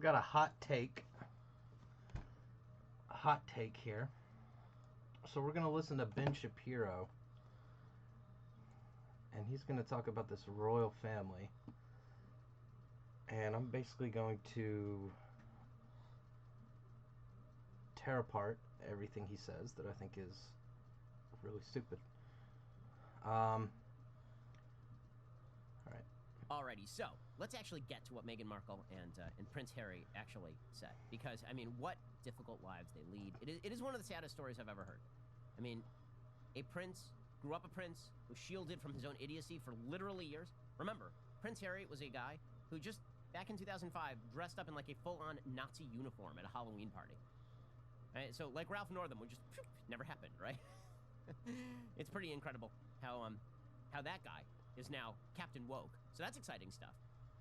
I've got a hot take. A hot take here. So we're gonna listen to Ben Shapiro, and he's gonna talk about this royal family. And I'm basically going to tear apart everything he says that I think is really stupid. All right. Alrighty, so let's actually get to what Meghan Markle and Prince Harry actually said, because I mean, what difficult lives they lead. It is one of the saddest stories I've ever heard. I mean, a prince grew up a prince, was shielded from his own idiocy for literally years. Remember, Prince Harry was a guy who just back in 2005 dressed up in like a full-on Nazi uniform at a Halloween party. Right? So like Ralph Northam would just never happened, right? It's pretty incredible how that guy is now Captain Woke. So that's exciting stuff.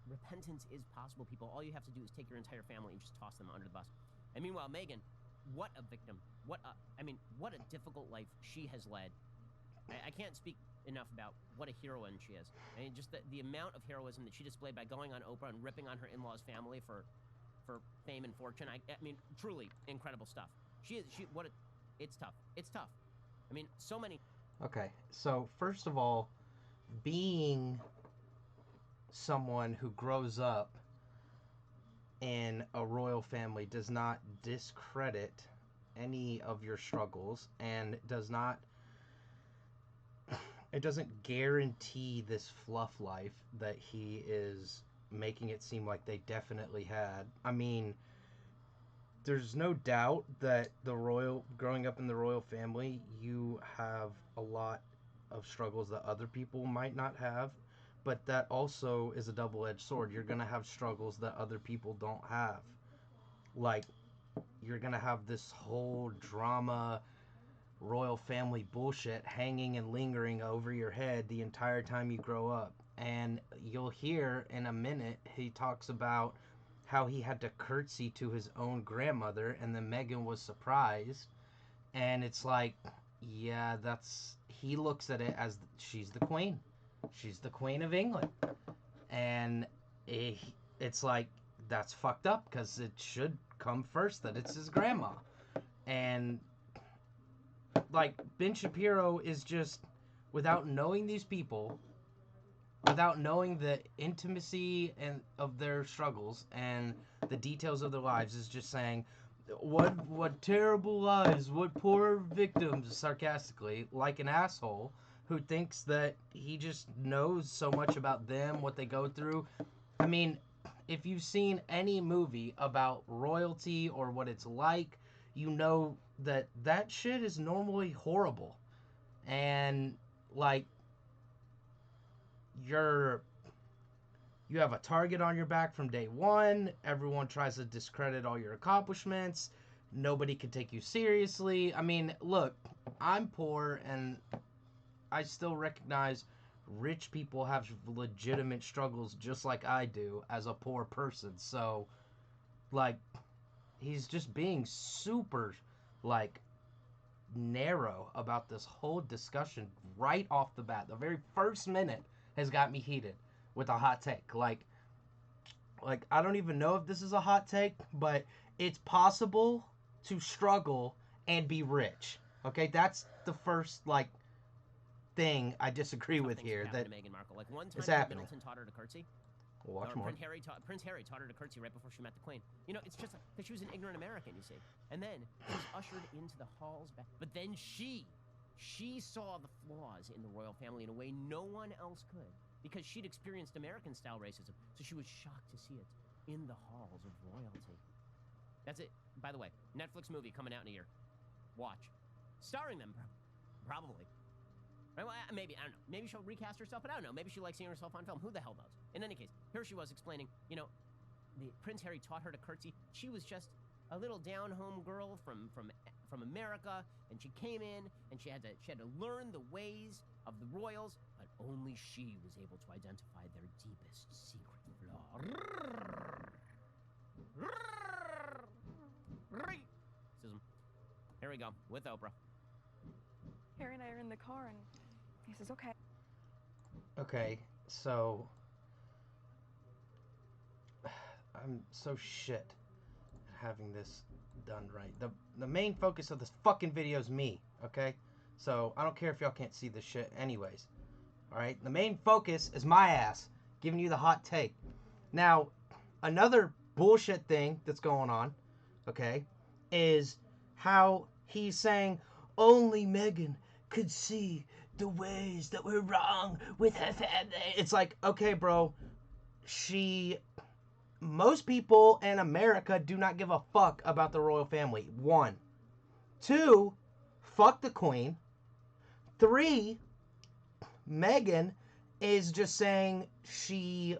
Repentance is possible, people. All you have to do is take your entire family and just toss them under the bus. And meanwhile, Meghan, what a victim. What a difficult life she has led. I can't speak enough about what a heroine she is. I mean, just the amount of heroism that she displayed by going on Oprah and ripping on her in-laws' family for fame and fortune. I mean, truly incredible stuff. It's tough. It's tough. I mean, so many. Okay, so first of all, being someone who grows up in a royal family does not discredit any of your struggles, and it doesn't guarantee this fluff life that he is making it seem like they definitely had. I mean, there's no doubt that growing up in the royal family, you have a lot of struggles that other people might not have, but that also is a double-edged sword. You're going to have struggles that other people don't have. Like, you're going to have this whole drama, royal family bullshit hanging and lingering over your head the entire time you grow up. And you'll hear in a minute, he talks about how he had to curtsy to his own grandmother, and then Meghan was surprised. And it's like, yeah, he looks at it as she's the queen. She's the queen of England. And it's like, that's fucked up, because it should come first that it's his grandma. And like, Ben Shapiro is just, without knowing these people, without knowing the intimacy and of their struggles and the details of their lives, is just saying, what terrible lives, what poor victims, sarcastically, like an asshole who thinks that he just knows so much about them, what they go through. I mean, if you've seen any movie about royalty or what it's like, you know that shit is normally horrible. And like, you have a target on your back from day one. Everyone tries to discredit all your accomplishments. Nobody can take you seriously. I mean, look, I'm poor, and I still recognize rich people have legitimate struggles just like I do as a poor person. So, like, he's just being super, like, narrow about this whole discussion right off the bat. The very first minute has got me heated with a hot take. Like I don't even know if this is a hot take, but it's possible to struggle and be rich. Okay, that's the first thing I disagree with here. That to Meghan Markle. Like one time, is happening. Middleton taught her to curtsy. We'll watch more. Prince Harry taught her to curtsy right before she met the Queen. You know, it's just because she was an ignorant American, you see. And then she was ushered into the halls back. But then she saw the flaws in the royal family in a way no one else could, because she'd experienced American-style racism. So she was shocked to see it in the halls of royalty. That's it. By the way, Netflix movie coming out in a year. Watch. Starring them, probably. Right? Well, maybe, I don't know. Maybe she'll recast herself, but I don't know. Maybe she likes seeing herself on film. Who the hell knows? In any case, here she was explaining, you know, Prince Harry taught her to curtsy. She was just a little down-home girl from America, and she came in, and she had to learn the ways of the royals, but only she was able to identify their deepest secret flaw. Here we go, with Oprah. Harry and I are in the car, and he says, okay. Okay, so I'm so shit at having this done right. The main focus of this fucking video is me, okay? So I don't care if y'all can't see this shit anyways. Alright? The main focus is my ass giving you the hot take. Now, another bullshit thing that's going on, okay, is how he's saying only Megan could see the ways that were wrong with her family. It's like, okay, bro, most people in America do not give a fuck about the royal family. 1. 2, fuck the queen. 3, Megan is just saying she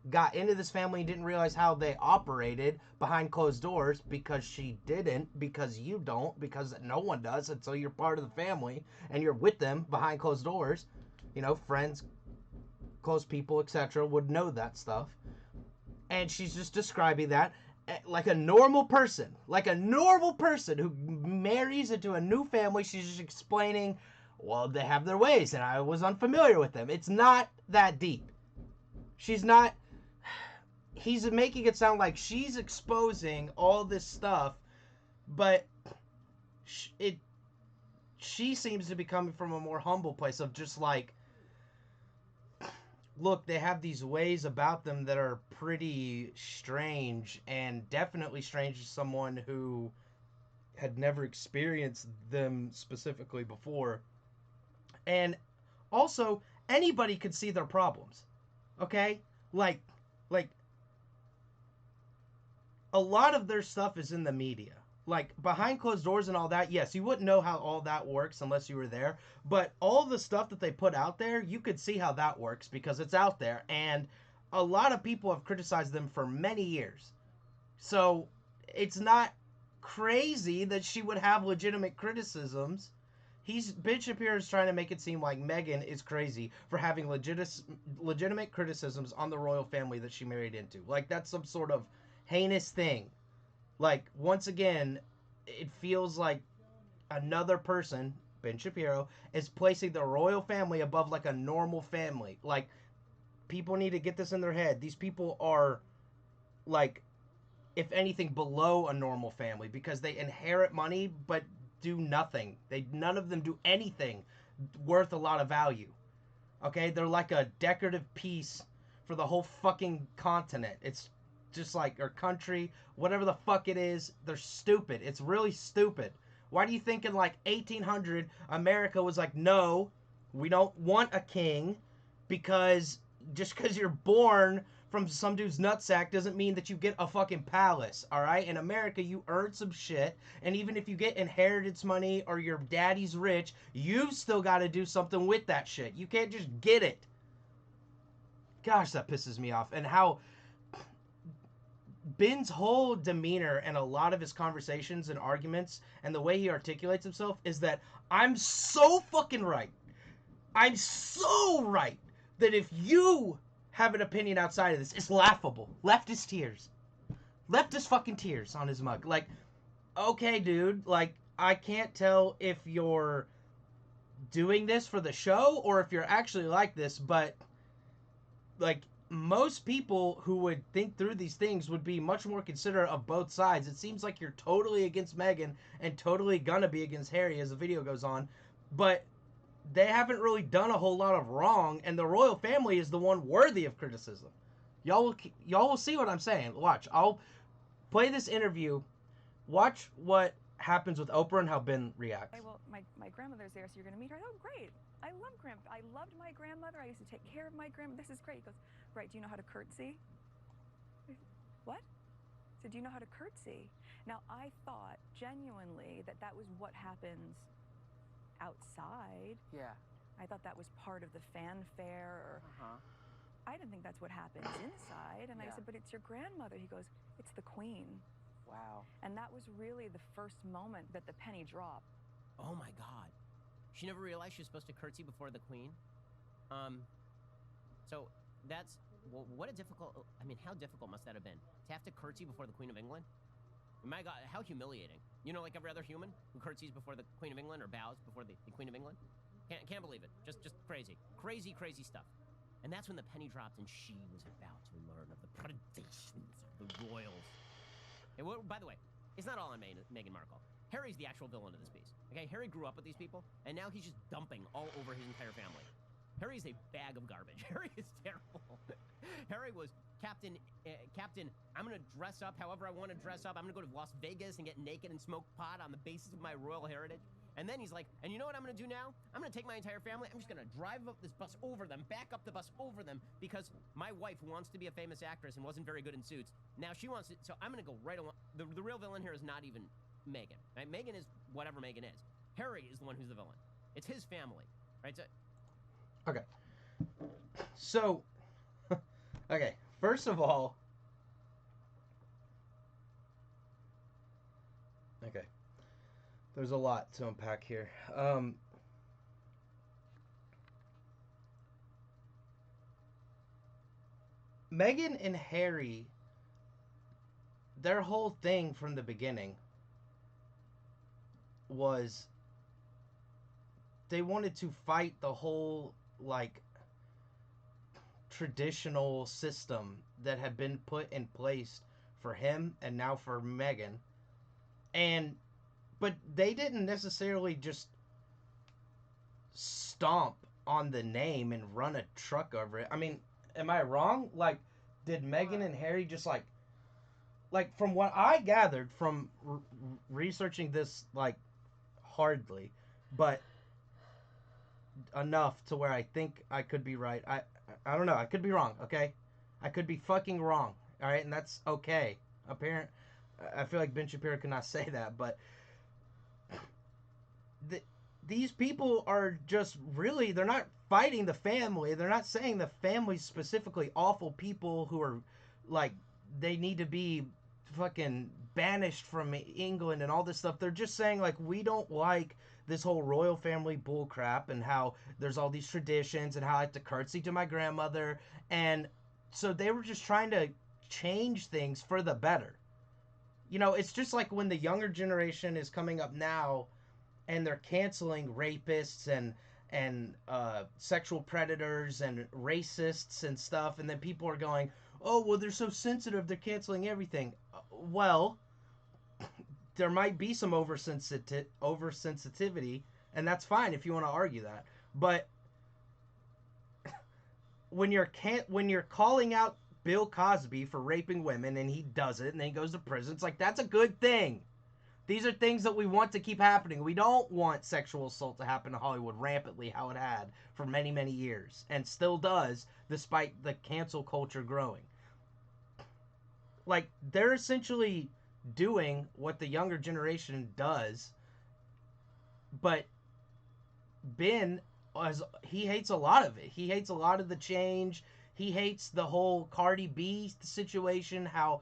got into this family and didn't realize how they operated behind closed doors because she didn't, because you don't, because no one does until you're part of the family and you're with them behind closed doors. You know, friends, close people, etc. would know that stuff. And she's just describing that like a normal person who marries into a new family. She's just explaining, well, they have their ways and I was unfamiliar with them. It's not that deep. He's making it sound like she's exposing all this stuff, but she seems to be coming from a more humble place of just like, look, they have these ways about them that are pretty strange, and definitely strange to someone who had never experienced them specifically before. And also, anybody could see their problems. Okay? Like a lot of their stuff is in the media. Like, behind closed doors and all that, yes, you wouldn't know how all that works unless you were there. But all the stuff that they put out there, you could see how that works because it's out there. And a lot of people have criticized them for many years. So, it's not crazy that she would have legitimate criticisms. Ben Shapiro is trying to make it seem like Meghan is crazy for having legitimate criticisms on the royal family that she married into. Like, that's some sort of heinous thing. Like, once again, it feels like another person, Ben Shapiro, is placing the royal family above like a normal family. Like, people need to get this in their head. These people are, like, if anything, below a normal family because they inherit money but do nothing. None of them do anything worth a lot of value. Okay? They're like a decorative piece for the whole fucking continent. It's just like, or country, whatever the fuck it is, they're stupid. It's really stupid. Why do you think in like 1800 America was like, no, we don't want a king, because just because you're born from some dude's nutsack doesn't mean that you get a fucking palace, all right? In America, you earn some shit, and even if you get inheritance money or your daddy's rich, you've still got to do something with that shit. You can't just get it. Gosh, that pisses me off. And how Ben's whole demeanor and a lot of his conversations and arguments and the way he articulates himself is that I'm so fucking right. I'm so right that if you have an opinion outside of this, it's laughable. Leftist tears. Leftist fucking tears on his mug. Like, okay, dude, like, I can't tell if you're doing this for the show or if you're actually like this, but, like, most people who would think through these things would be much more considerate of both sides. It seems like you're totally against Meghan and totally gonna be against Harry as the video goes on, but they haven't really done a whole lot of wrong, and the royal family is the one worthy of criticism. Y'all will see what I'm saying. Watch. I'll play this interview. Watch what happens with Oprah and how Ben reacts. Okay, well, my grandmother's there, so you're going to meet her. Oh, great. I loved my grandmother. I used to take care of my grandmother. This is great. He goes, right, do you know how to curtsy? What? I said, do you know how to curtsy? Now, I thought genuinely that that was what happens outside. Yeah. I thought that was part of the fanfare. Or I didn't think that's what happens inside. And I said, but it's your grandmother. He goes, it's the queen. Wow. And that was really the first moment that the penny dropped. Oh my God. She never realized she was supposed to curtsy before the queen? So that's, well, what a difficult, I mean, how difficult must that have been? To have to curtsy before the Queen of England? My God, how humiliating. You know, like every other human who curtsies before the Queen of England or bows before the Queen of England? Can't believe it. Just crazy. Crazy stuff. And that's when the penny dropped, and she was about to learn of the predations of the royals. And by the way, it's not all on Meghan Markle. Harry's the actual villain of this piece. Okay, Harry grew up with these people, and now he's just dumping all over his entire family. Harry's a bag of garbage. Harry is terrible. Harry was Captain, I'm going to dress up however I want to dress up. I'm going to go to Las Vegas and get naked and smoke pot on the basis of my royal heritage. And then he's like, and you know what I'm going to do now? I'm going to take my entire family. I'm just going to drive up this bus over them, back up the bus over them, because my wife, who wants to be a famous actress and wasn't very good in Suits, now she wants it. So I'm going to go right along. The real villain here is not even Meghan. Right? Meghan is whatever Meghan is. Harry is the one who's the villain. It's his family. Right? So, okay. So, okay. First of all, okay. There's a lot to unpack here. Meghan and Harry, their whole thing from the beginning was they wanted to fight the whole, like, traditional system that had been put in place for him and now for Meghan. But they didn't necessarily just stomp on the name and run a truck over it. I mean, am I wrong? Like, did Meghan and Harry just like from what I gathered from researching this, like, hardly, but enough to where I think I could be right. I don't know. I could be wrong, okay? I could be fucking wrong, all right? And that's okay. I feel like Ben Shapiro could not say that, but these people are just really, they're not fighting the family. They're not saying the family's specifically awful people who are, like, they need to be fucking banished from England and all this stuff. They're just saying, like, we don't like this whole royal family bullcrap and how there's all these traditions and how I have to curtsy to my grandmother. And so they were just trying to change things for the better. You know, it's just like when the younger generation is coming up now and they're canceling rapists and sexual predators and racists and stuff, and then people are going, oh, well, they're so sensitive, they're canceling everything. Well, there might be some oversensitivity, and that's fine if you want to argue that. But when you're calling out Bill Cosby for raping women and he does it and then he goes to prison, it's like, that's a good thing. These are things that we want to keep happening. We don't want sexual assault to happen in Hollywood rampantly, how it had for many, many years, and still does, despite the cancel culture growing. Like, they're essentially doing what the younger generation does, but Ben, he hates a lot of it. He hates a lot of the change. He hates the whole Cardi B situation, how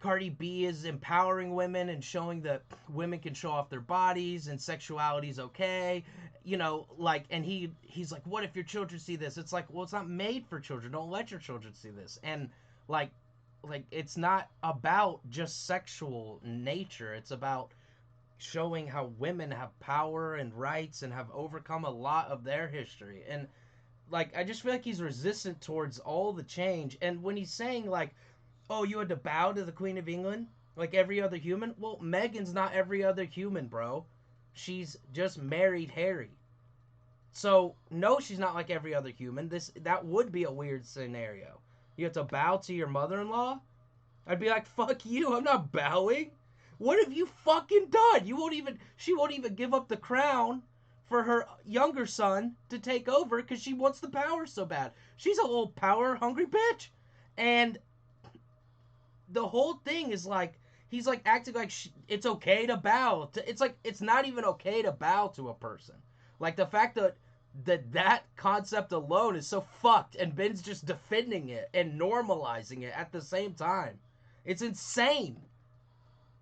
Cardi B is empowering women and showing that women can show off their bodies and sexuality is okay. You know, like, and he's like, what if your children see this? It's like, well, it's not made for children. Don't let your children see this. And like it's not about just sexual nature. It's about showing how women have power and rights and have overcome a lot of their history. And like, I just feel like he's resistant towards all the change. And when he's saying, like, oh, you had to bow to the Queen of England like every other human? Well, Meghan's not every other human, bro. She's just married Harry. So, no, she's not like every other human. That would be a weird scenario. You have to bow to your mother-in-law? I'd be like, fuck you, I'm not bowing. What have you fucking done? She won't even give up the crown for her younger son to take over because she wants the power so bad. She's a little power-hungry bitch. And the whole thing is like, he's like acting like it's okay to bow. It's like, it's not even okay to bow to a person. Like, the fact that concept alone is so fucked, and Ben's just defending it and normalizing it at the same time. It's insane.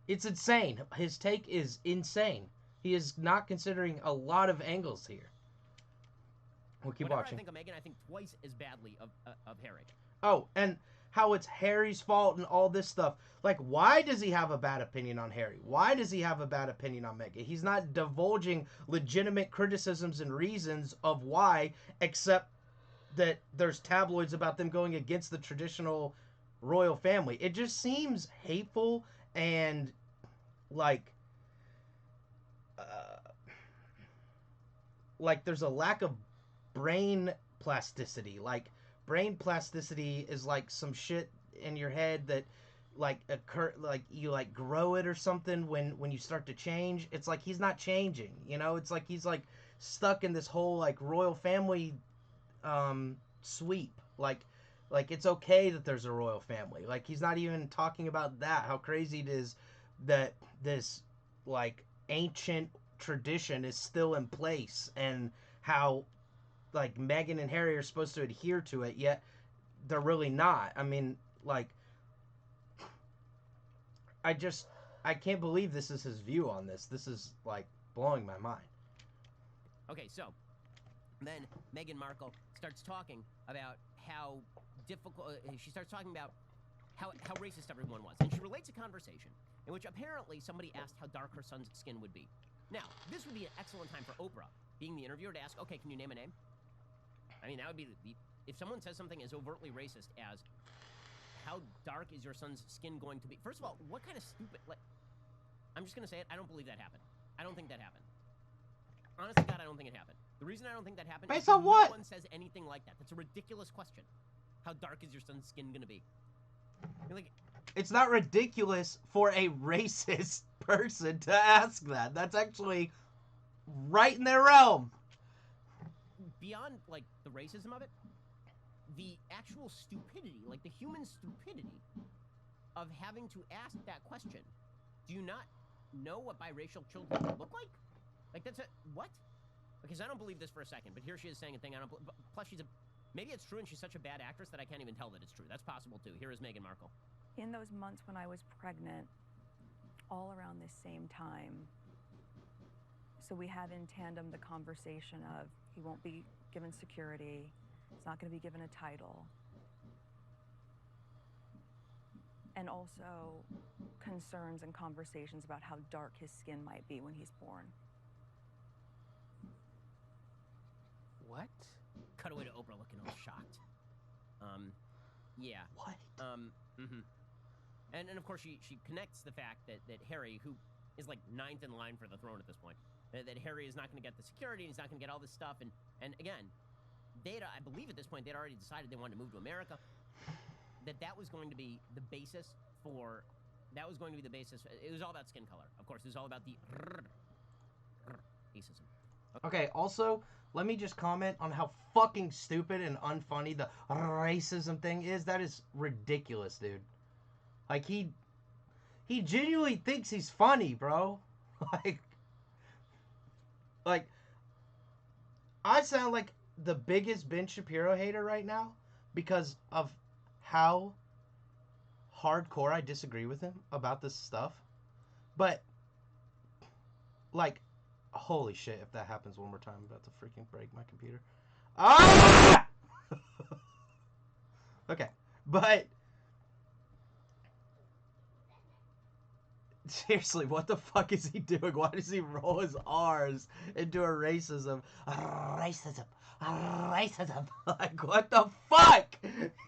It's insane. His take is insane. He is not considering a lot of angles here. We'll keep watching. I think of Meghan, I think twice as badly of Harry. Oh, and how it's Harry's fault and all this stuff. Like, why does he have a bad opinion on Harry? Why does he have a bad opinion on Meghan? He's not divulging legitimate criticisms and reasons of why, except that there's tabloids about them going against the traditional royal family. It just seems hateful and uh, like there's a lack of brain plasticity. Like brain plasticity is like some shit in your head that like you like grow it or something when you start to change. It's like he's not changing, you know? It's like he's like stuck in this whole like royal family sweep. Like it's okay that there's a royal family. Like he's not even talking about that. How crazy it is that this like ancient tradition is still in place, and how like Meghan and Harry are supposed to adhere to it, yet they're really not. I mean, like I can't believe this is his view on this. This is like blowing my mind. Okay, so then Meghan Markle starts talking about how difficult. She starts talking about how racist everyone was, and she relates a conversation in which apparently somebody asked how dark her son's skin would be. Now, this would be an excellent time for Oprah, being the interviewer, to ask, okay, can you name a name? I mean, that would be if someone says something as overtly racist as, how dark is your son's skin going to be? First of all, what kind of stupid, like, I'm just going to say it, I don't believe that happened. I don't think that happened. Honest to God, I don't think it happened. The reason I don't think that happened Based is on what? no one says anything like that. That's a ridiculous question. How dark is your son's skin going to be? You're like, It's not ridiculous for a racist person to ask that. That's actually right in their realm. beyond, like, the racism of it, the actual stupidity, like the human stupidity of having to ask that question. Do you not know what biracial children look like? Like, that's a, what? Because I don't believe this for a second, but here she is saying a thing I don't believe. Plus, maybe it's true and she's such a bad actress that I can't even tell that it's true. That's possible, too. Here is Meghan Markle. In those months when I was pregnant, all around this same time, so we had in tandem the conversation of he won't be given security, he's not going to be given a title, and also concerns and conversations about how dark his skin might be when he's born. What? Cut away to Oprah looking all shocked. Yeah. What? And of course she connects the fact that Harry, who is like 9th in line for the throne at this point, that Harry is not going to get the security and he's not going to get all this stuff, and again, I believe at this point they'd already decided they wanted to move to America. That was going to be the basis for. That was going to be the basis. It was all about skin color, of course. It was all about the racism. Okay, also, let me just comment on how fucking stupid and unfunny the racism thing is. That is ridiculous, dude. Like, he genuinely thinks he's funny, bro. Like, I sound like the biggest Ben Shapiro hater right now because of how hardcore I disagree with him about this stuff. But, like, holy shit, if that happens one more time, I'm about to freaking break my computer. Ah! Okay, but seriously, what the fuck is he doing? Why does he roll his R's into a racism? Racism. Racism. Like, what the fuck?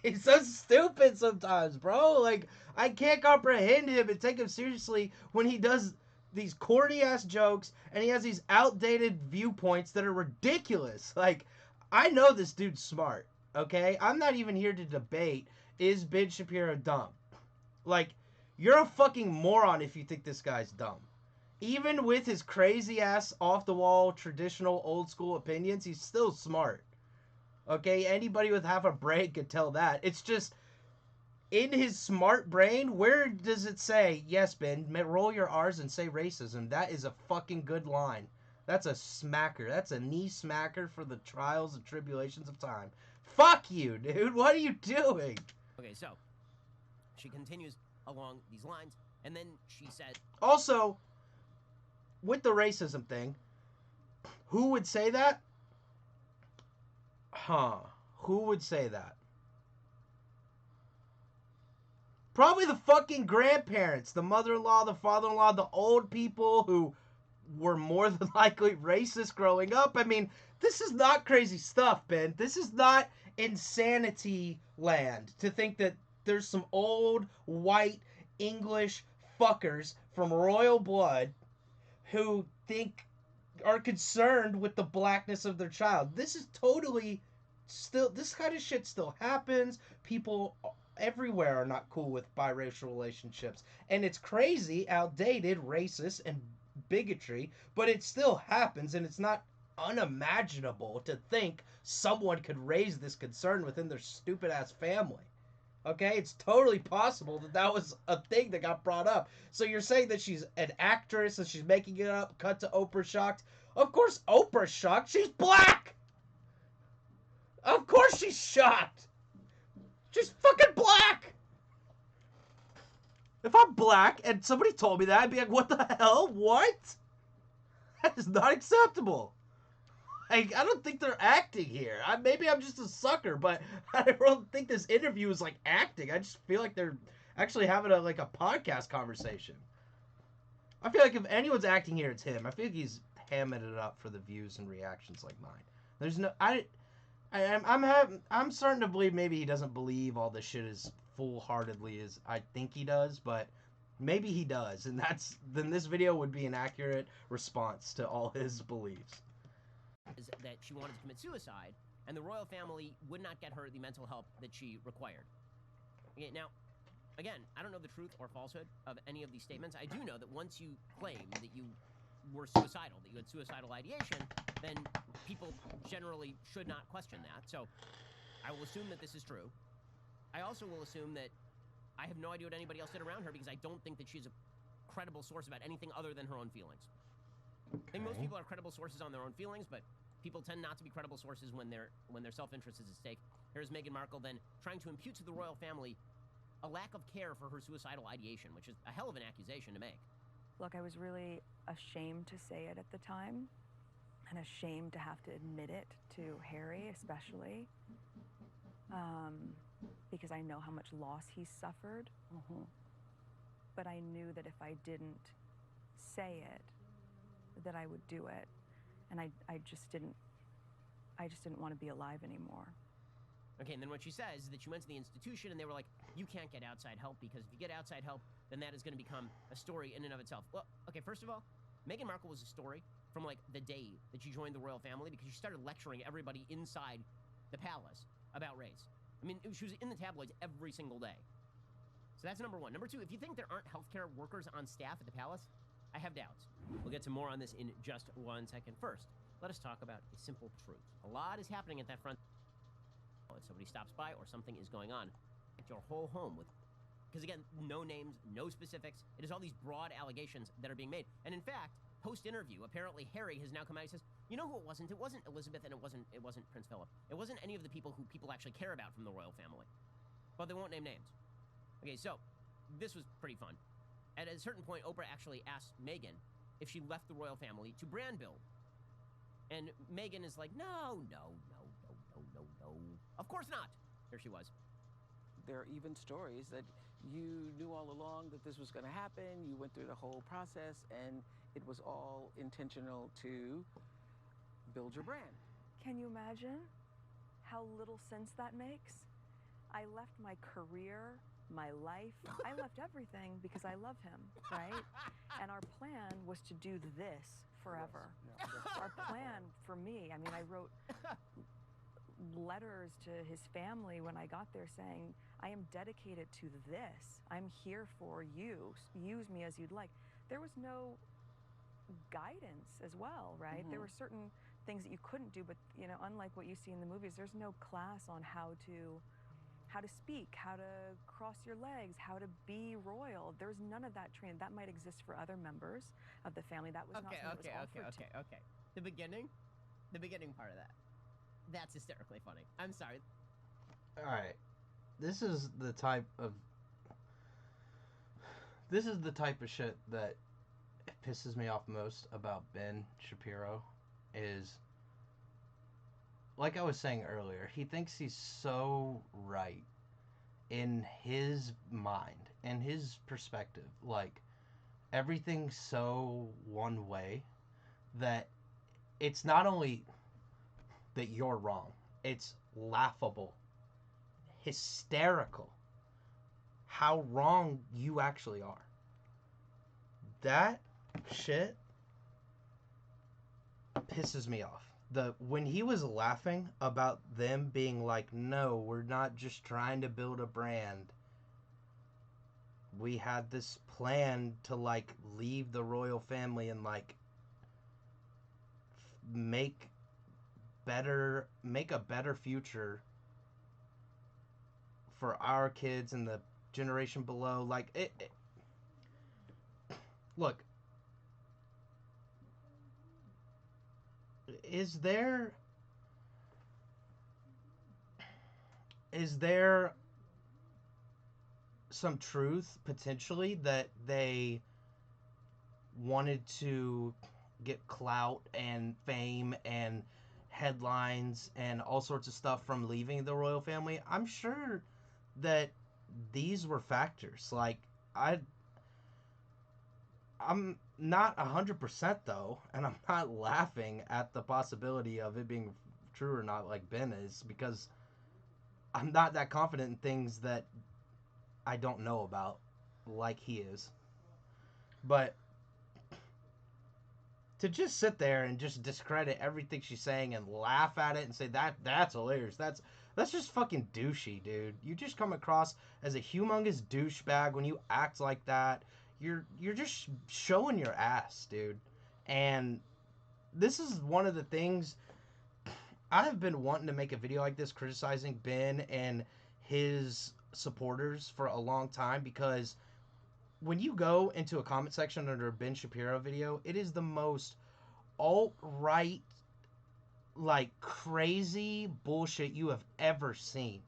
He's so stupid sometimes, bro. Like, I can't comprehend him and take him seriously when he does these corny ass jokes and he has these outdated viewpoints that are ridiculous. Like, I know this dude's smart, okay? I'm not even here to debate, is Ben Shapiro dumb? Like, you're a fucking moron if you think this guy's dumb. Even with his crazy ass off the wall traditional old school opinions, he's still smart. Okay? Anybody with half a brain could tell that. It's just in his smart brain, where does it say, yes, Ben, roll your R's and say racism? That is a fucking good line. That's a smacker. That's a knee smacker for the trials and tribulations of time. Fuck you, dude. What are you doing? Okay, so she continues along these lines, and then she said, also, with the racism thing, who would say that? Who would say that? Probably the fucking grandparents, the mother-in-law, the father-in-law, the old people who were more than likely racist growing up. I mean, this is not crazy stuff, Ben. This is not insanity land to think that there's some old white English fuckers from royal blood who are concerned with the blackness of their child. This is totally still, this kind of shit still happens. People everywhere are not cool with biracial relationships, and it's crazy, outdated, racist, and bigotry, but it still happens, and it's not unimaginable to think someone could raise this concern within their stupid ass family. Okay, it's totally possible that was a thing that got brought up. So you're saying that she's an actress and she's making it up, cut to Oprah shocked. Of course Oprah's shocked. She's black! Of course she's shocked! She's fucking black! If I'm black and somebody told me that, I'd be like, what the hell? What? That is not acceptable. I don't think they're acting here. Maybe I'm just a sucker, but I don't think this interview is like acting. I just feel like they're actually having a podcast conversation. I feel like if anyone's acting here, it's him. I feel like he's hamming it up for the views and reactions like mine. There's no I'm starting to believe maybe he doesn't believe all this shit as full-heartedly as I think he does, but maybe he does, and then this video would be an accurate response to all his beliefs. Is that she wanted to commit suicide, and the royal family would not get her the mental help that she required. Okay, now, again, I don't know the truth or falsehood of any of these statements. I do know that once you claim that you were suicidal, that you had suicidal ideation, then people generally should not question that. So I will assume that this is true. I also will assume that I have no idea what anybody else did around her, because I don't think that she's a credible source about anything other than her own feelings. I think most people are credible sources on their own feelings, but people tend not to be credible sources when their self-interest is at stake. Here's Meghan Markle then trying to impute to the royal family a lack of care for her suicidal ideation, which is a hell of an accusation to make. Look, I was really ashamed to say it at the time, and ashamed to have to admit it to Harry, especially, because I know how much loss he's suffered. But I knew that if I didn't say it, that I would do it, and I just didn't want to be alive anymore. Okay, and then what she says is that she went to the institution and they were like, you can't get outside help, because if you get outside help, then that is going to become a story in and of itself. Well, okay, first of all, Meghan Markle was a story from like the day that she joined the royal family, because she started lecturing everybody inside the palace about race. I mean, she was in the tabloids every single day. So that's number one. Number two, if you think there aren't healthcare workers on staff at the palace, I have doubts. We'll get to more on this in just 1 second. First, let us talk about a simple truth. A lot is happening at that front. If somebody stops by or something is going on, at your whole home with, because again, no names, no specifics. It is all these broad allegations that are being made. And in fact, post-interview, apparently Harry has now come out and says, you know who it wasn't? It wasn't Elizabeth, and it wasn't Prince Philip. It wasn't any of the people who people actually care about from the royal family. But they won't name names. Okay, so this was pretty fun. At a certain point, Oprah actually asked Meghan if she left the royal family to brand build. And Meghan is like, no. Of course not. Here she was. There are even stories that you knew all along that this was going to happen. You went through the whole process, and it was all intentional to build your brand. Can you imagine how little sense that makes? I left my career, my life, I left everything because I love him, right? And our plan was to do this forever. Our plan for me, I mean, I wrote letters to his family when I got there saying, I am dedicated to this. I'm here for you. Use me as you'd like. There was no guidance as well, right? There were certain things that you couldn't do, but you know, unlike what you see in the movies, there's no class on how to speak, how to cross your legs, how to be royal. There's none of that training. That might exist for other members of the family. That was not something that was offered to. Okay. The beginning part of that. That's hysterically funny. I'm sorry. All right. This is the type of shit that pisses me off most about Ben Shapiro is, like I was saying earlier, he thinks he's so right in his mind, in his perspective. Like, everything's so one way that it's not only that you're wrong, it's laughable, hysterical how wrong you actually are. That shit pisses me off. When he was laughing about them being like, no, we're not just trying to build a brand. We had this plan to like leave the royal family and like make a better future for our kids and the generation below. Like look, is there some truth potentially that they wanted to get clout and fame and headlines and all sorts of stuff from leaving the royal family? I'm sure that these were factors. Like I'm not 100% though, and I'm not laughing at the possibility of it being true or not like Ben is, because I'm not that confident in things that I don't know about like he is. But to just sit there and just discredit everything she's saying and laugh at it and say that's hilarious. That's just fucking douchey, dude. You just come across as a humongous douchebag when you act like that. You're just showing your ass, dude. And this is one of the things I've been wanting to make a video like this criticizing Ben and his supporters for a long time, because when you go into a comment section under a Ben Shapiro video, it is the most alt-right, like crazy bullshit you have ever seen.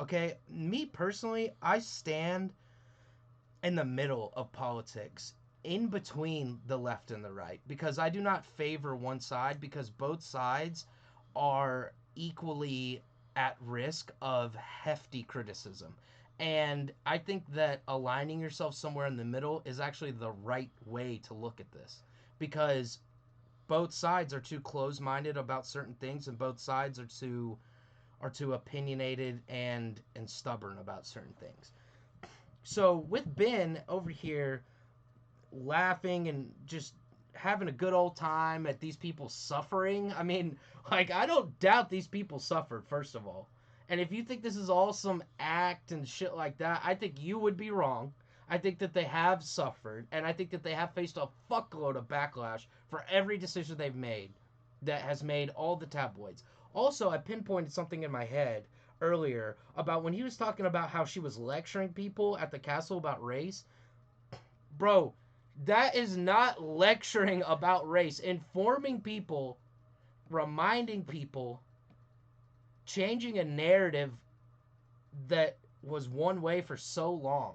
Okay, me personally, I stand in the middle of politics, in between the left and the right, because I do not favor one side, because both sides are equally at risk of hefty criticism. And I think that aligning yourself somewhere in the middle is actually the right way to look at this, because both sides are too close-minded about certain things, and both sides are too opinionated and stubborn about certain things. So with Ben over here laughing and just having a good old time at these people suffering, I mean, like, I don't doubt these people suffered, first of all. And if you think this is all some act and shit like that, I think you would be wrong. I think that they have suffered, and I think that they have faced a fuckload of backlash for every decision they've made that has made all the tabloids. Also, I pinpointed something in my head earlier about when he was talking about how she was lecturing people at the castle about race. Bro, that is not lecturing about race. Informing people, reminding people, changing a narrative that was one way for so long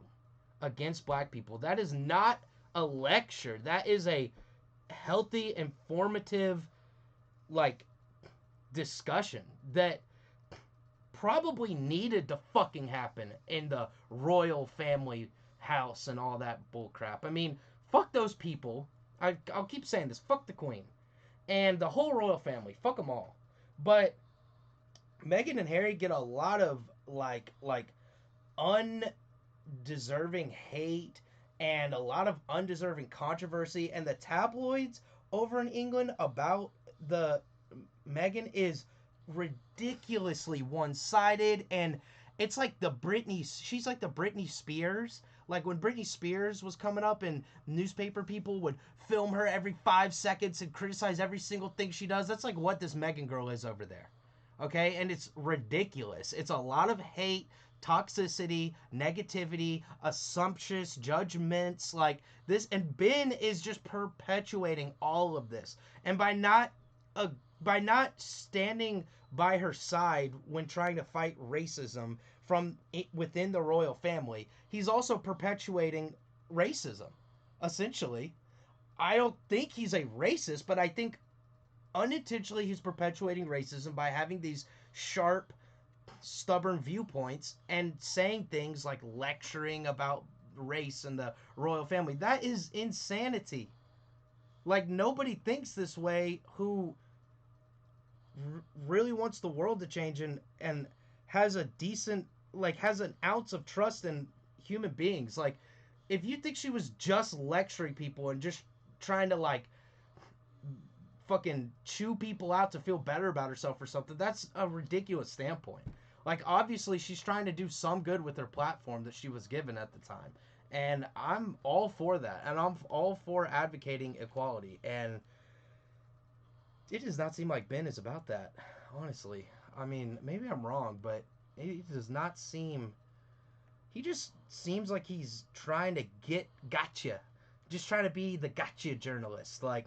against black people. That is not a lecture. That is a healthy, informative, like, discussion that probably needed to fucking happen in the royal family house and all that bullcrap. I mean, fuck those people. I'll keep saying this. Fuck the queen. And the whole royal family. Fuck them all. But Meghan and Harry get a lot of, like undeserving hate and a lot of undeserving controversy. And the tabloids over in England about the Meghan is ridiculously one-sided, and it's like she's like the Britney Spears. Like when Britney Spears was coming up and newspaper people would film her every 5 seconds and criticize every single thing she does. That's like what this Meghan girl is over there. Okay? And it's ridiculous. It's a lot of hate, toxicity, negativity, assumptions, judgments, like this. And Ben is just perpetuating all of this. And by not standing by her side when trying to fight racism from within the royal family, he's also perpetuating racism, essentially. I don't think he's a racist, but I think unintentionally he's perpetuating racism by having these sharp, stubborn viewpoints and saying things like lecturing about race and the royal family. That is insanity. Like, nobody thinks this way who really wants the world to change and has a decent, like, has an ounce of trust in human beings. Like, if you think she was just lecturing people and just trying to, like, fucking chew people out to feel better about herself or something, that's a ridiculous standpoint. Like, obviously she's trying to do some good with her platform that she was given at the time, and I'm all for that, and I'm all for advocating equality. And it does not seem like Ben is about that, honestly. I mean, maybe I'm wrong, but it does not seem. He just seems like he's trying to get gotcha, just trying to be the gotcha journalist, like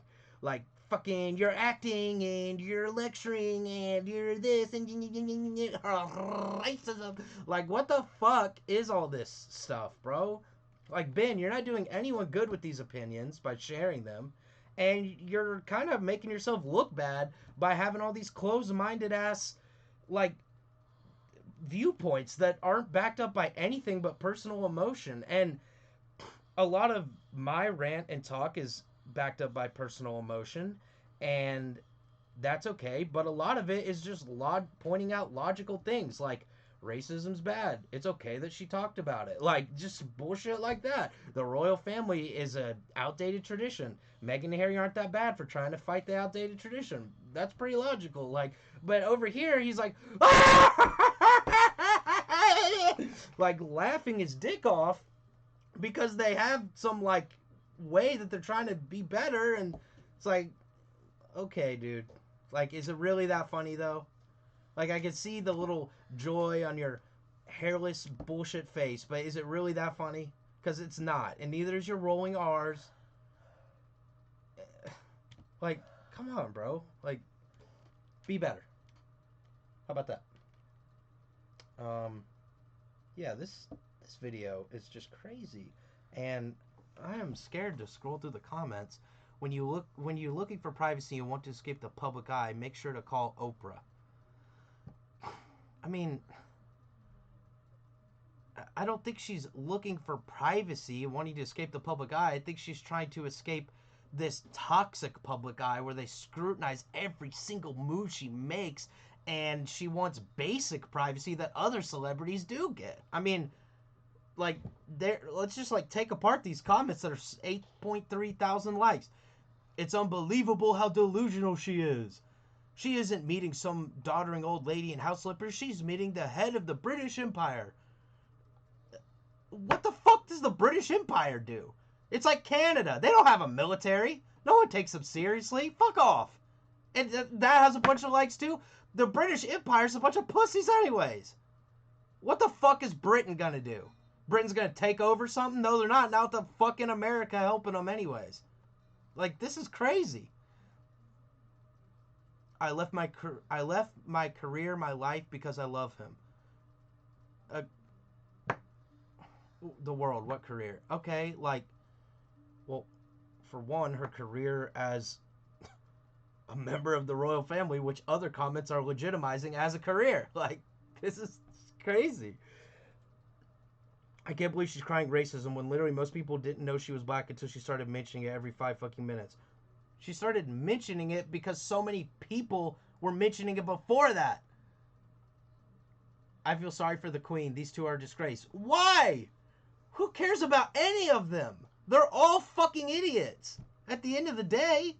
fucking you're acting and you're lecturing and you're this and racism. Like, what the fuck is all this stuff, bro? Like, Ben, you're not doing anyone good with these opinions by sharing them, and you're kind of making yourself look bad by having all these closed-minded ass, like, viewpoints that aren't backed up by anything but personal emotion. And a lot of my rant and talk is backed up by personal emotion, and that's okay. But a lot of it is just pointing out logical things, like racism's bad. It's okay that she talked about it. Like, just bullshit like that. The royal family is a outdated tradition. Meghan and Harry aren't that bad for trying to fight the outdated tradition. That's pretty logical. Like, but over here he's like, like laughing his dick off because they have some, like, way that they're trying to be better. And it's like, okay, dude, like, is it really that funny though? Like, I can see the little joy on your hairless bullshit face, but is it really that funny? Because it's not, and neither is your rolling R's. Like, come on, bro. Like, be better. How about that? Yeah, this video is just crazy, and I am scared to scroll through the comments. When you're looking for privacy and want to escape the public eye, make sure to call Oprah. I mean, I don't think she's looking for privacy and wanting to escape the public eye. I think she's trying to escape this toxic public eye where they scrutinize every single move she makes, and she wants basic privacy that other celebrities do get. I mean, like, let's just, like, take apart these comments that are 8.3 thousand likes. It's unbelievable how delusional she is. She isn't meeting some doddering old lady in house slippers. She's meeting the head of the British Empire. What the fuck does the British Empire do? It's like Canada. They don't have a military. No one takes them seriously. Fuck off. And that has a bunch of likes too. The British Empire's a bunch of pussies anyways. What the fuck is Britain gonna do? Britain's gonna take over something? No, they're not. Now the fucking America helping them anyways. Like, this is crazy. I left my career, my life, because I love him. The world, what career? Okay, like, well, for one, her career as a member of the royal family, which other comments are legitimizing as a career. Like, this is crazy. I can't believe she's crying racism when literally most people didn't know she was black until she started mentioning it every 5 fucking minutes. She started mentioning it because so many people were mentioning it before that. I feel sorry for the queen. These two are a disgrace. Why? Who cares about any of them? They're all fucking idiots. At the end of the day,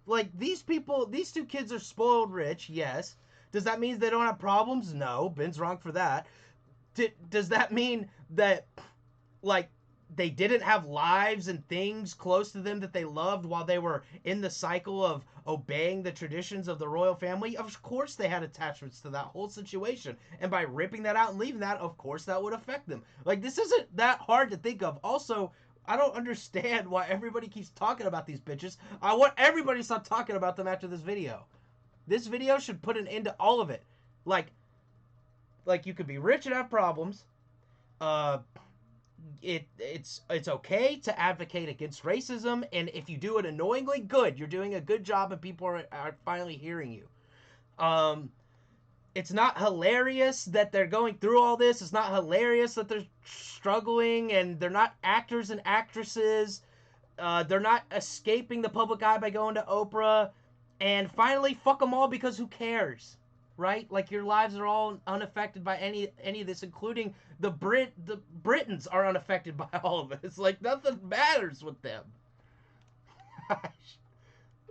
like, these two kids are spoiled rich, yes. Does that mean they don't have problems? No. Ben's wrong for that. Does that mean that, like, they didn't have lives and things close to them that they loved while they were in the cycle of obeying the traditions of the royal family? Of course they had attachments to that whole situation. And by ripping that out and leaving that, of course that would affect them. Like, this isn't that hard to think of. Also, I don't understand why everybody keeps talking about these bitches. I want everybody to stop talking about them after this video. This video should put an end to all of it. Like, you could be rich and have problems. It's okay to advocate against racism, and if you do it annoyingly, good. You're doing a good job, and people are finally hearing you. It's not hilarious that they're going through all this. It's not hilarious that they're struggling, and they're not actors and actresses. They're not escaping the public eye by going to Oprah. And finally, fuck them all, because who cares? Right? Like, your lives are all unaffected by any of this, including the Britons are unaffected by all of it. It's like nothing matters with them.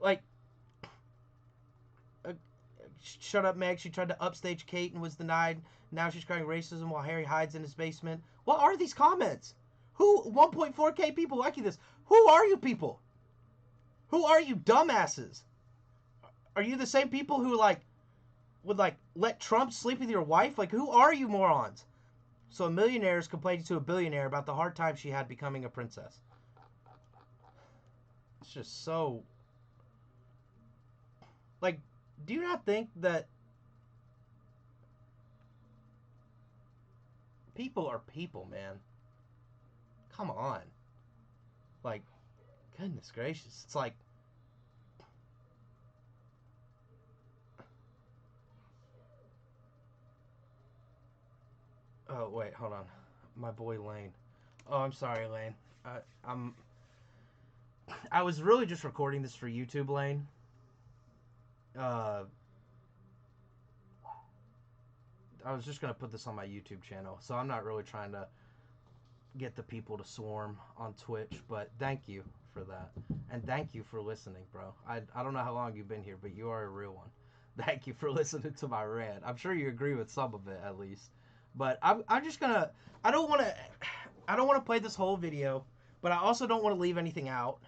Like, shut up, Meg. She tried to upstage Kate and was denied. Now she's crying racism while Harry hides in his basement. What are these comments? Who 1.4K people liking this? Who are you people? Who are you dumbasses? Are you the same people who would let Trump sleep with your wife? Like, who are you morons? So a millionaire is complaining to a billionaire about the hard time she had becoming a princess. It's just so... Like, do you not think that people are people, man? Come on. Like, goodness gracious. It's like... Oh, wait, hold on. My boy Lane. Oh, I'm sorry, Lane. I was really just recording this for YouTube, Lane. I was just going to put this on my YouTube channel, so I'm not really trying to get the people to swarm on Twitch, but thank you for that. And thank you for listening, bro. I don't know how long you've been here, but you are a real one. Thank you for listening to my rant. I'm sure you agree with some of it, at least. But I'm just going to... I don't want to play this whole video, but I also don't want to leave anything out.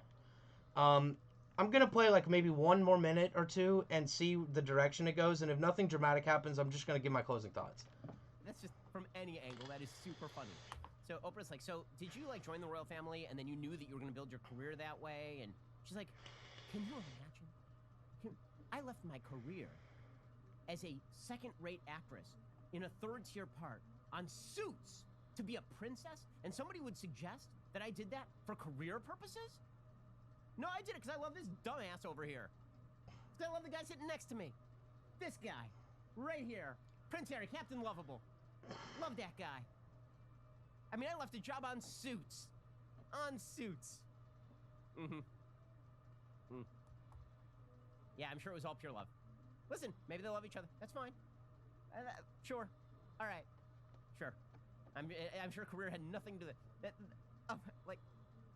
I'm going to play like maybe one more minute or two and see the direction it goes. And if nothing dramatic happens, I'm just going to give my closing thoughts. That's just from any angle. That is super funny. So Oprah's like, so did you like join the royal family and then you knew that you were going to build your career that way? And she's like, can you imagine? I left my career as a second-rate actress in a third-tier part on Suits to be a princess? And somebody would suggest that I did that for career purposes? No, I did it because I love this dumbass over here. Because I love the guy sitting next to me. This guy. Right here. Prince Harry, Captain Lovable. Love that guy. I mean, I left a job on Suits. On Suits. Yeah, I'm sure it was all pure love. Listen, maybe they love each other. That's fine. Sure. All right. Sure. I'm sure career had nothing to do that. Like,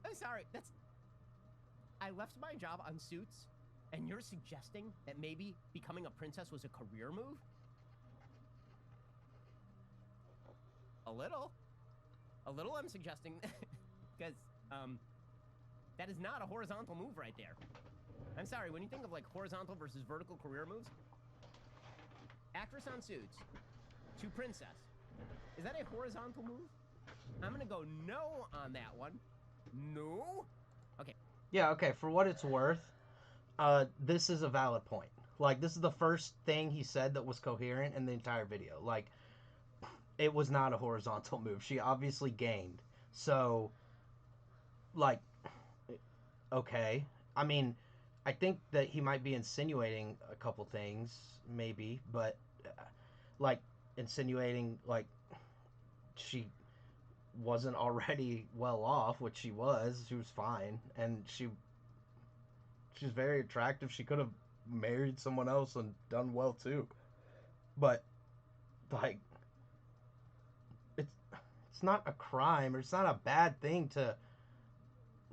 I'm sorry. I left my job on Suits, and you're suggesting that maybe becoming a princess was a career move? A little. A little, I'm suggesting, because, that is not a horizontal move right there. I'm sorry, when you think of, like, horizontal versus vertical career moves, actress on Suits to princess, is that a horizontal move? I'm gonna go no on that one. No? Okay. Yeah, okay, for what it's worth, this is a valid point. Like, this is the first thing he said that was coherent in the entire video. Like, it was not a horizontal move. She obviously gained. So, like, okay. I mean, I think that he might be insinuating a couple things, maybe, but, like, insinuating, like, she wasn't already well off, which she was. She was fine, and she's very attractive. She could have married someone else and done well, too. But, like, it's not a crime, or it's not a bad thing to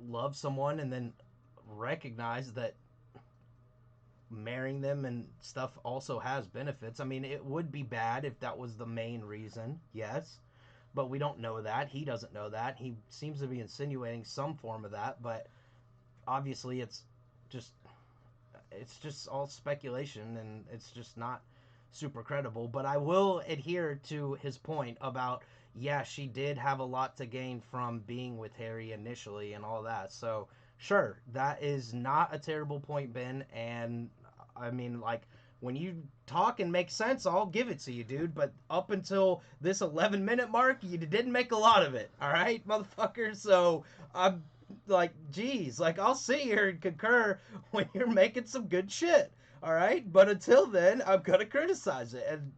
love someone and then recognize that marrying them and stuff also has benefits. I mean, it would be bad if that was the main reason, yes, but we don't know that. He doesn't know that. He seems to be insinuating some form of that, but obviously it's just all speculation, and it's just not super credible. But I will adhere to his point about, yeah, she did have a lot to gain from being with Harry initially and all that. So, sure, that is not a terrible point, Ben. And, I mean, like, when you talk and make sense, I'll give it to you, dude. But up until this 11-minute mark, you didn't make a lot of it. All right, motherfucker? So, I'm like, geez. Like, I'll sit here and concur when you're making some good shit. All right? But until then, I'm going to criticize it. And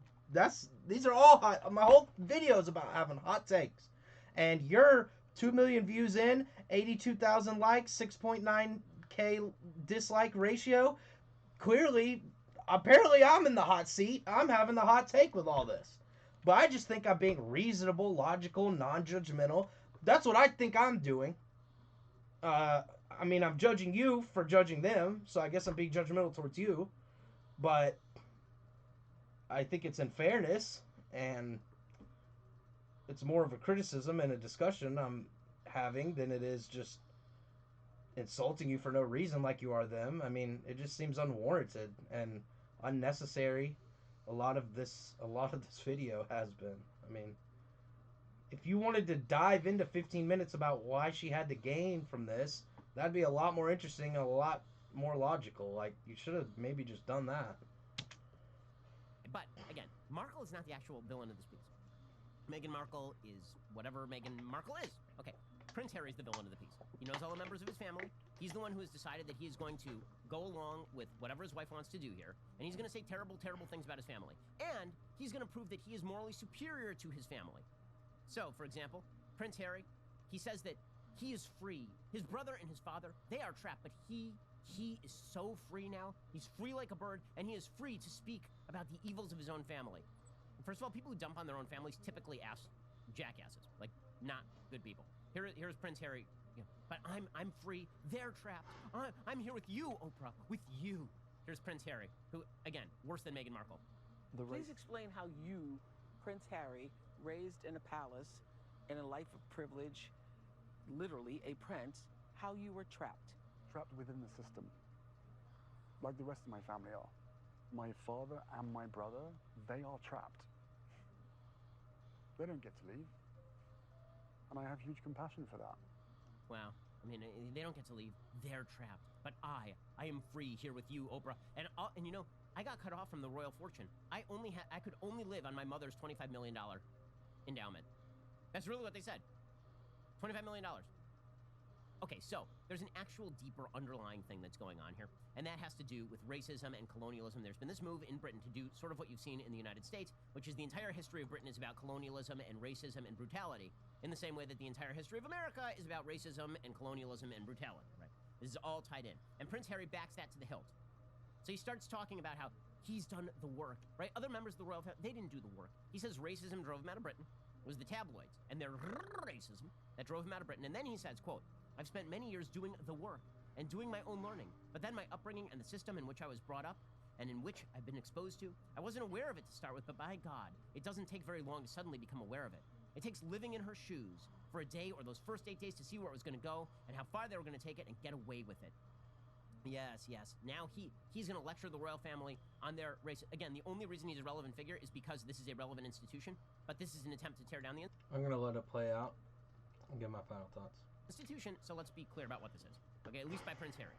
these are all hot. My whole video is about having hot takes. And you're 2 million views in, 82,000 likes, 6.9K dislike ratio. clearly, apparently I'm in the hot seat. I'm having the hot take with all this. But I just think I'm being reasonable, logical, non-judgmental. That's what I think I'm doing. I mean, I'm judging you for judging them, so I guess I'm being judgmental towards you. But I think it's in fairness, and it's more of a criticism and a discussion I'm having than it is just insulting you for no reason like you are them. I mean, it just seems unwarranted and unnecessary. A lot of this video has been. I mean, if you wanted to dive into 15 minutes about why she had to gain from this, that'd be a lot more interesting and a lot more logical. Like, you should have maybe just done that. But again, Markle is not the actual villain of this piece. Meghan Markle is whatever Meghan Markle is. Okay, Prince Harry is the villain of the piece. He knows all the members of his family. He's the one who has decided that he is going to go along with whatever his wife wants to do here, and he's going to say terrible, terrible things about his family. And he's going to prove that he is morally superior to his family. So, for example, Prince Harry, he says that he is free. His brother and his father, they are trapped, but he is so free now. He's free like a bird, and he is free to speak about the evils of his own family. First of all, people who dump on their own families typically ask jackasses, like not good people. Here's Prince Harry. You know, but I'm free. They're trapped. I'm here with you, Oprah, with you. Here's Prince Harry, who again worse than Meghan Markle. Please explain how you, Prince Harry, raised in a palace, in a life of privilege, literally a prince, how you were trapped. Trapped within the system, like the rest of my family are. My father and my brother, they are trapped. They don't get to leave. And I have huge compassion for that. Wow. I mean, they don't get to leave. They're trapped. But I am free here with you, Oprah. And you know, I got cut off from the royal fortune. I could only live on my mother's $25 million endowment. That's really what they said. $25 million. Okay, so there's an actual deeper underlying thing that's going on here, and that has to do with racism and colonialism. There's been this move in Britain to do sort of what you've seen in the United States, which is the entire history of Britain is about colonialism and racism and brutality, in the same way that the entire history of America is about racism and colonialism and brutality, right? This is all tied in. And Prince Harry backs that to the hilt. So he starts talking about how he's done the work, right? Other members of the royal family, they didn't do the work. He says racism drove him out of Britain. It was the tabloids and their racism that drove him out of Britain. And then he says, quote, I've spent many years doing the work and doing my own learning, but then my upbringing and the system in which I was brought up and in which I've been exposed to, I wasn't aware of it to start with, but by God, it doesn't take very long to suddenly become aware of it. It takes living in her shoes for a day or those first 8 days to see where it was going to go and how far they were going to take it and get away with it. Yes. Now he's going to lecture the royal family on their race. Again, the only reason he's a relevant figure is because this is a relevant institution, but this is an attempt to tear down the I'm going to let it play out and give my final thoughts. institution, so let's be clear about what this is. Okay, at least by Prince Harry.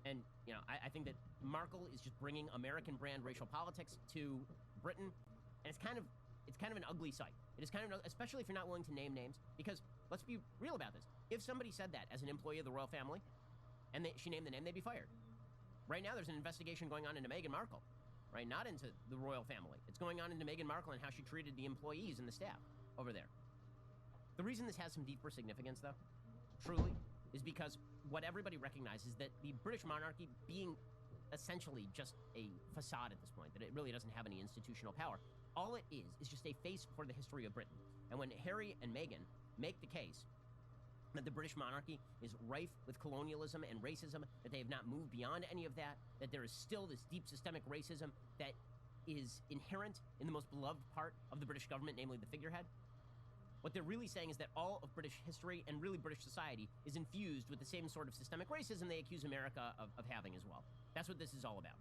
And, you know, I think that Markle is just bringing American brand racial politics to Britain, and it's kind of an ugly sight. It is kind of, especially if you're not willing to name names, because let's be real about this. If somebody said that as an employee of the royal family, and she named the name, they'd be fired. Right now, there's an investigation going on into Meghan Markle, right? Not into the royal family. It's going on into Meghan Markle and how she treated the employees and the staff over there. The reason this has some deeper significance, though, truly, is because what everybody recognizes that the British monarchy being essentially just a facade at this point, that it really doesn't have any institutional power. All it is just a face for the history of Britain. And when Harry and Meghan make the case that the British monarchy is rife with colonialism and racism, that they have not moved beyond any of that, that there is still this deep systemic racism that is inherent in the most beloved part of the British government, namely the figurehead, what they're really saying is that all of British history and really British society is infused with the same sort of systemic racism they accuse America of having as well. That's what this is all about.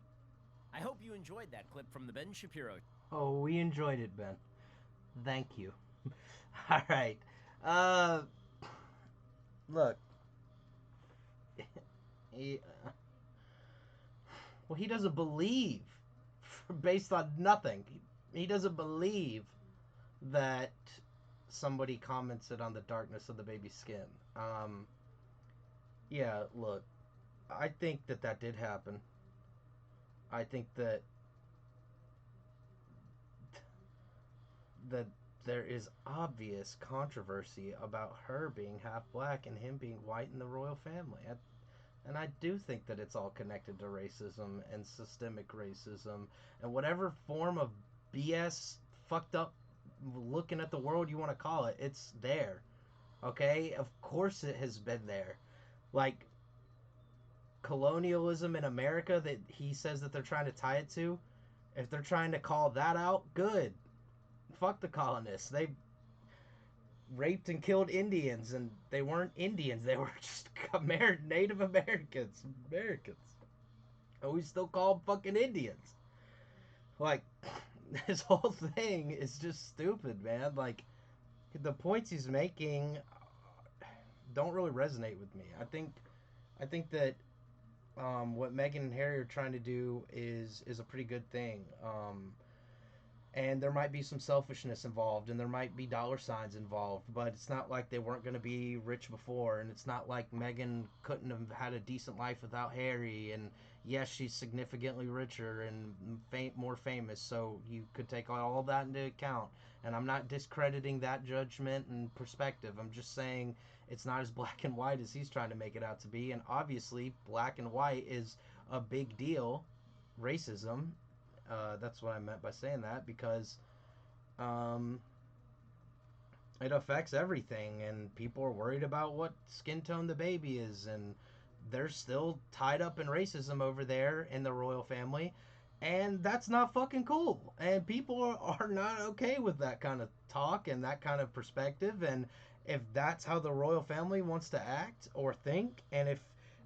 I hope you enjoyed that clip from the Ben Shapiro. Oh, we enjoyed it, Ben. Thank you. All right. Look. He doesn't believe, based on nothing. He doesn't believe that somebody commented on the darkness of the baby's skin. Yeah, look, I think that did happen. I think that there is obvious controversy about her being half black and him being white in the royal family. And I do think that it's all connected to racism and systemic racism and whatever form of BS, fucked up looking at the world you want to call it. It's there. Okay? Of course it has been there. Like colonialism in America that he says that they're trying to tie it to. If they're trying to call that out, good. Fuck the colonists. They raped and killed Indians, and they weren't Indians. They were just Native Americans. And we still call them fucking Indians. Like, this whole thing is just stupid, man. Like, the points he's making don't really resonate with me. I think that what Meghan and Harry are trying to do is a pretty good thing. And there might be some selfishness involved, and there might be dollar signs involved, but it's not like they weren't going to be rich before, and it's not like Meghan couldn't have had a decent life without Harry, and yes, she's significantly richer and more famous, so you could take all that into account, and I'm not discrediting that judgment and perspective. I'm just saying it's not as black and white as he's trying to make it out to be, and obviously black and white is a big deal. Racism, that's what I meant by saying that, because um, it affects everything, and people are worried about what skin tone the baby is, and they're still tied up in racism over there in the royal family, and that's not fucking cool. And people are not okay with that kind of talk and that kind of perspective. And if that's how the royal family wants to act or think, and if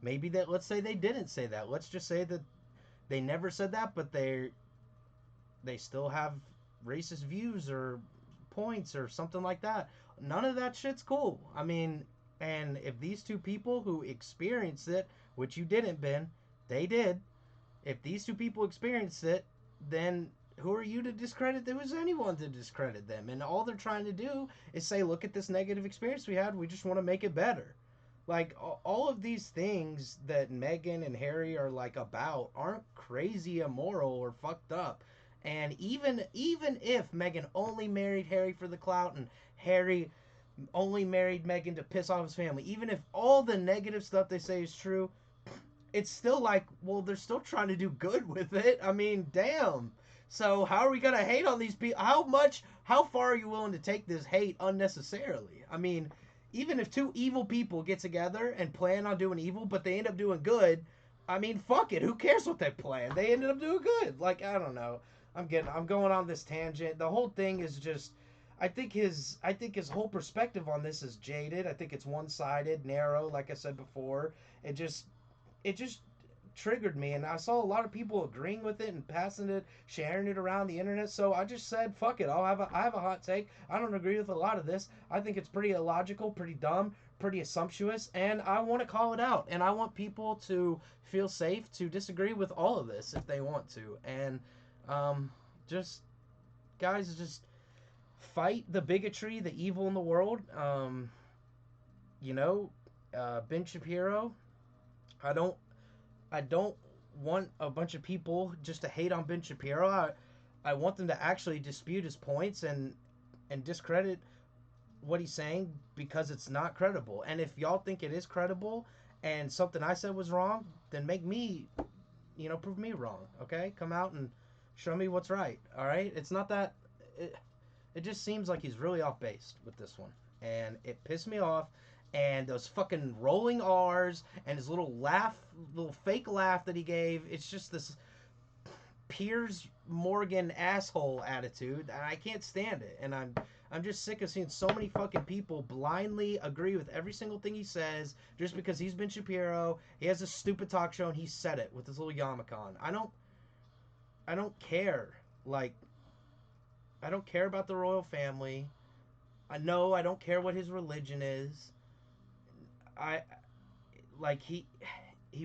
maybe that, let's say they didn't say that, let's just say that they never said that, but they still have racist views or points or something like that. None of that shit's cool. I mean, and if these two people who experienced it, which you didn't, Ben, they did. If these two people experienced it, then who are you to discredit? There was anyone to discredit them. And all they're trying to do is say, look at this negative experience we had. We just want to make it better. Like, all of these things that Meghan and Harry are like about aren't crazy immoral or fucked up. And even if Meghan only married Harry for the clout and Harry only married Meghan to piss off his family, even if all the negative stuff they say is true, it's still like, well, they're still trying to do good with it. I mean, damn. So how are we gonna hate on these people? How far are you willing to take this hate unnecessarily? I mean, even if two evil people get together and plan on doing evil, but they end up doing good, I mean, fuck it. Who cares what they plan? They ended up doing good. Like, I don't know. I'm going on this tangent. The whole thing is just, I think his whole perspective on this is jaded. I think it's one-sided, narrow, like I said before. It just triggered me, and I saw a lot of people agreeing with it and passing it, sharing it around the internet. So I just said, fuck it. I have a hot take. I don't agree with a lot of this. I think it's pretty illogical, pretty dumb, pretty assumptuous, and I want to call it out. And I want people to feel safe to disagree with all of this if they want to. And just guys, just fight the bigotry, the evil in the world. You know, Ben Shapiro. I don't I don't want a bunch of people just to hate on Ben Shapiro. I want them to actually dispute his points and discredit what he's saying because it's not credible. And if y'all think it is credible and something I said was wrong, then make me, prove me wrong. Okay, come out and show me what's right. All right, it's not that. It just seems like he's really off base with this one, and it pissed me off. And those fucking rolling R's and his little fake laugh that he gave. It's just this Piers Morgan asshole attitude, and I can't stand it. And I'm just sick of seeing so many fucking people blindly agree with every single thing he says just because he's Ben Shapiro. He has a stupid talk show and he said it with his little yarmulke on. I don't care. Like, I don't care about the royal family. I know I don't care what his religion is. I like he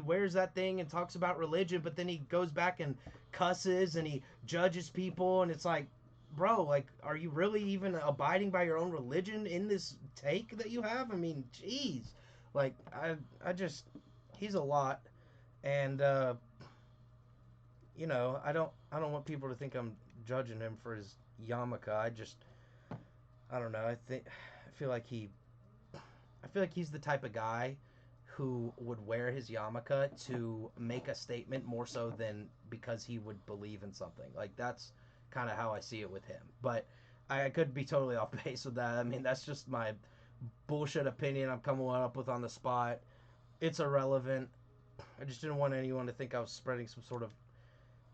wears that thing and talks about religion, but then he goes back and cusses and he judges people, and it's like, bro, like, are you really even abiding by your own religion in this take that you have? I mean, jeez. Like, I just, he's a lot. And I don't want people to think I'm judging him for his yarmulke. I don't know. I feel like he's the type of guy who would wear his yarmulke to make a statement more so than because he would believe in something. Like, that's kind of how I see it with him. But I could be totally off base with that. I mean, that's just my bullshit opinion I'm coming up with on the spot. It's irrelevant. I just didn't want anyone to think I was spreading some sort of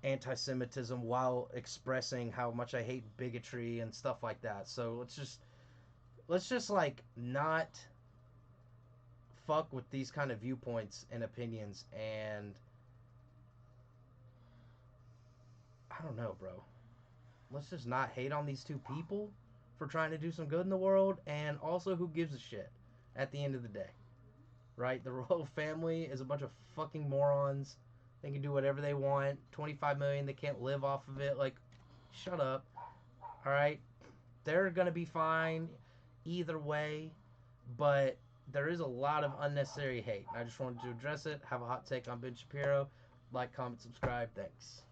anti-Semitism while expressing how much I hate bigotry and stuff like that. So let's just like not fuck with these kind of viewpoints and opinions. And I don't know, bro. Let's just not hate on these two people for trying to do some good in the world, and also who gives a shit at the end of the day, right? The royal family is a bunch of fucking morons. They can do whatever they want. 25 million, they can't live off of it. Like, shut up. All right, they're gonna be fine either way, but there is a lot of unnecessary hate. I just wanted to address it. Have a hot take on Ben Shapiro. Like, comment, subscribe. Thanks.